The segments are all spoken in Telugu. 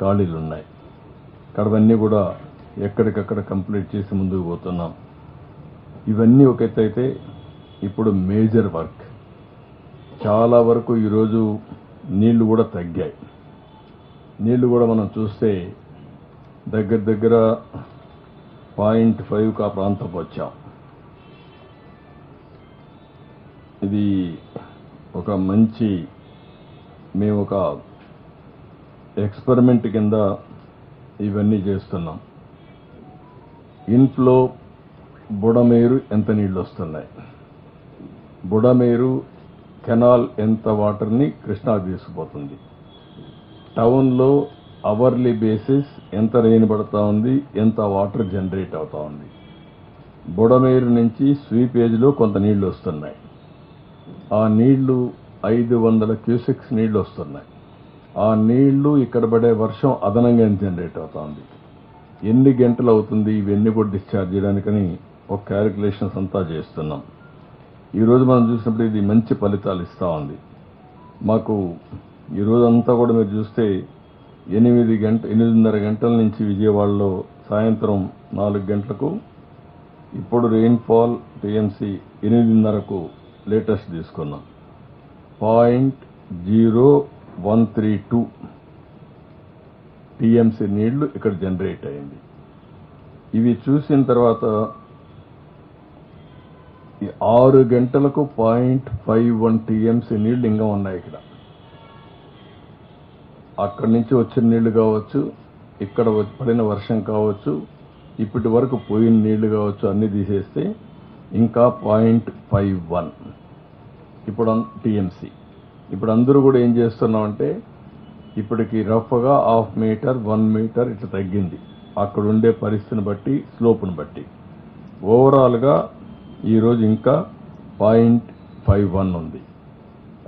ఖాళీలు ఉన్నాయి. అవన్నీ కూడా ఎక్కడికక్కడ కంప్లీట్ చేసి ముందుకు పోతున్నాం. ఇవన్నీ ఒక ఎత్తు అయితే ఇప్పుడు మేజర్ వర్క్ చాలా వరకు ఈరోజు నీళ్లు కూడా తగ్గాయి. నీళ్లు కూడా మనం చూస్తే దగ్గర దగ్గర 0.5 ఆ ప్రాంతంకి వచ్చాం. ఇది ఒక మంచి మేము ఒక ఎక్స్పెరిమెంట్ కింద ఇవన్నీ చేస్తున్నాం. ఇన్ఫ్లో బుడమేరు ఎంత నీళ్లు వస్తున్నాయి, బుడమేరు కెనాల్ ఎంత వాటర్ని కృష్ణా తీసుకుపోతుంది, టౌన్లో అవర్లీ బేసిస్ ఎంత రెయిన్ పడతా ఉంది, ఎంత వాటర్ జనరేట్ అవుతా ఉంది. బుడమేరు నుంచి స్వీపేజ్లో కొంత నీళ్లు వస్తున్నాయి. ఆ నీళ్లు 500 క్యూసెక్స్ నీళ్లు వస్తున్నాయి. ఆ నీళ్లు ఇక్కడ పడే వర్షం అదనంగా జనరేట్ అవుతా ఉంది. ఎన్ని గంటలు అవుతుంది ఇవన్నీ కూడా డిశ్చార్జ్ చేయడానికని ఒక క్యాలిక్యులేషన్స్ అంతా చేస్తున్నాం. ఈరోజు మనం చూసినప్పుడు ఇది మంచి ఫలితాలు ఇస్తూ ఉంది. మాకు ఈరోజంతా కూడా మీరు చూస్తే 8:30 గంటల నుంచి విజయవాడలో సాయంత్రం 4 గంటలకు ఇప్పుడు రెయిన్ఫాల్ టీఎంసీ 8:30కు లేటెస్ట్ తీసుకున్నాం. 0.0132 టీఎంసీ నీళ్లు ఇక్కడ జనరేట్ అయింది. ఇవి చూసిన తర్వాత 6 గంటలకు 0.51 టీఎంసీ నీళ్లు ఇంకా ఉన్నాయి. ఇక్కడ అక్కడి నుంచి వచ్చిన నీళ్లు కావచ్చు, ఇక్కడ పడిన వర్షం కావచ్చు, ఇప్పటి వరకు పోయిన నీళ్లు కావచ్చు, అన్ని తీసేస్తే ఇంకా 0.51 ఇప్పుడు టీఎంసీ. ఇప్పుడు అందరూ కూడా ఏం చేస్తున్నామంటే ఇప్పటికి రఫ్గా 1/2 మీటర్ 1 మీటర్ ఇట్లా తగ్గింది. అక్కడ ఉండే పరిస్థితిని బట్టి స్లోప్ను బట్టి ఓవరాల్గా ఈరోజు ఇంకా 0.51 ఉంది.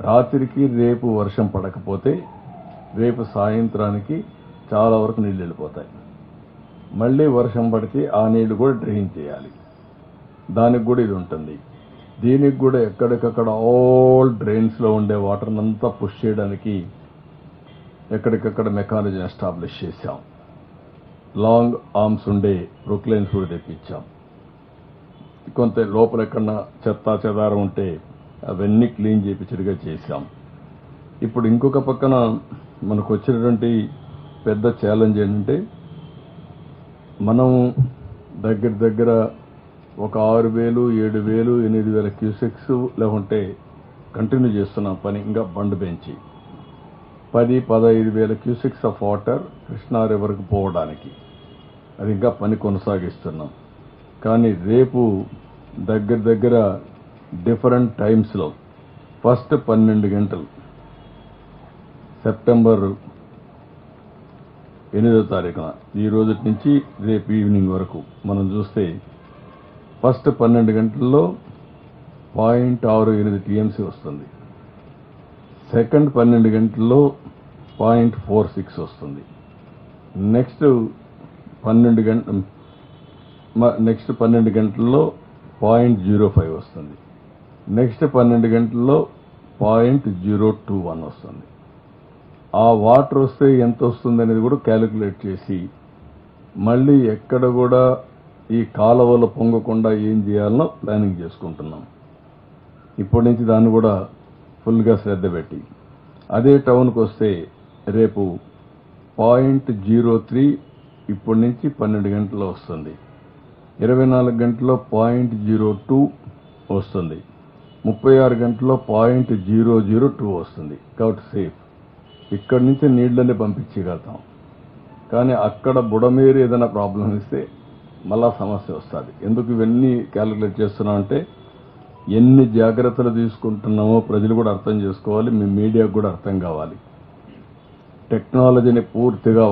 రాత్రికి రేపు వర్షం పడకపోతే రేపు సాయంత్రానికి చాలా వరకు నీళ్ళు వెళ్ళిపోతాయి. మళ్ళీ వర్షం పడితే ఆ నీళ్లు కూడా డ్రైన్ చేయాలి. దానికి కూడా ఇది ఉంటుంది. దీనికి కూడా ఎక్కడికక్కడ ఆల్ డ్రైన్స్లో ఉండే వాటర్ అంతా పుష్ చేయడానికి ఎక్కడికక్కడ మెకానిజం ఎస్టాబ్లిష్ చేశాం. లాంగ్ ఆర్మ్స్ ఉండే ప్రొక్లైన్స్ కూడా తెప్పించాం. కొంత లోపల ఎక్కడన్నా చెత్తా చెదారం ఉంటే అవన్నీ క్లీన్ చేయించడిగా చేశాం. ఇప్పుడు ఇంకొక పక్కన మనకు వచ్చినటువంటి పెద్ద ఛాలెంజ్ ఏంటంటే మనం దగ్గర ఒక 6,000, 7,000, 8,000 క్యూసెక్స్ లేకుంటే కంటిన్యూ చేస్తున్నాం పని. ఇంకా బండ్ పెంచి 10,000-15,000 క్యూసెక్స్ ఆఫ్ వాటర్ కృష్ణా రివర్కి పోవడానికి అది ఇంకా పని కొనసాగిస్తున్నాం. కానీ రేపు దగ్గర డిఫరెంట్ టైమ్స్లో ఫస్ట్ 12 గంటలు సెప్టెంబర్ 8వ తారీఖున ఈ రోజు నుంచి రేపు ఈవినింగ్ వరకు మనం చూస్తే ఫస్ట్ 12 గంటల్లో 0.68 టీఎంసీ వస్తుంది. సెకండ్ 12 గంటల్లో 0.46 వస్తుంది. నెక్స్ట్ 12 గంటల్లో 0.05 వస్తుంది. నెక్స్ట్ 12 గంటల్లో 0.021 వస్తుంది. ఆ వాటర్ వస్తే ఎంత వస్తుంది అనేది కూడా క్యాలిక్యులేట్ చేసి మళ్ళీ ఎక్కడ కూడా ఈ కాలువలు పొంగకుండా ఏం చేయాలనో ప్లానింగ్ చేసుకుంటున్నాం. ఇప్పటి నుంచి దాన్ని కూడా ఫుల్గా శ్రద్ధ పెట్టి అదే టౌన్కి వస్తే రేపు 0.03 ఇప్పటి నుంచి 12 గంటల్లో వస్తుంది. 24 గంటల్లో 0.02 వస్తుంది. 36 గంటల్లో 0.002 వస్తుంది. కాబట్టి సేఫ్. ఇక్కడి నుంచి నీళ్లనే పంపించగలుగుతాం. కానీ అక్కడ బుడమేరు ఏదైనా ప్రాబ్లం ఇస్తే మళ్ళా సమస్య వస్తుంది. ఎందుకు ఇవన్నీ క్యాలిక్యులేట్ చేస్తున్నామంటే ఎన్ని జాగ్రత్తలు తీసుకుంటున్నామో ప్రజలు కూడా అర్థం చేసుకోవాలి. మీ మీడియాకు కూడా అర్థం కావాలి. టెక్నాలజీని పూర్తిగా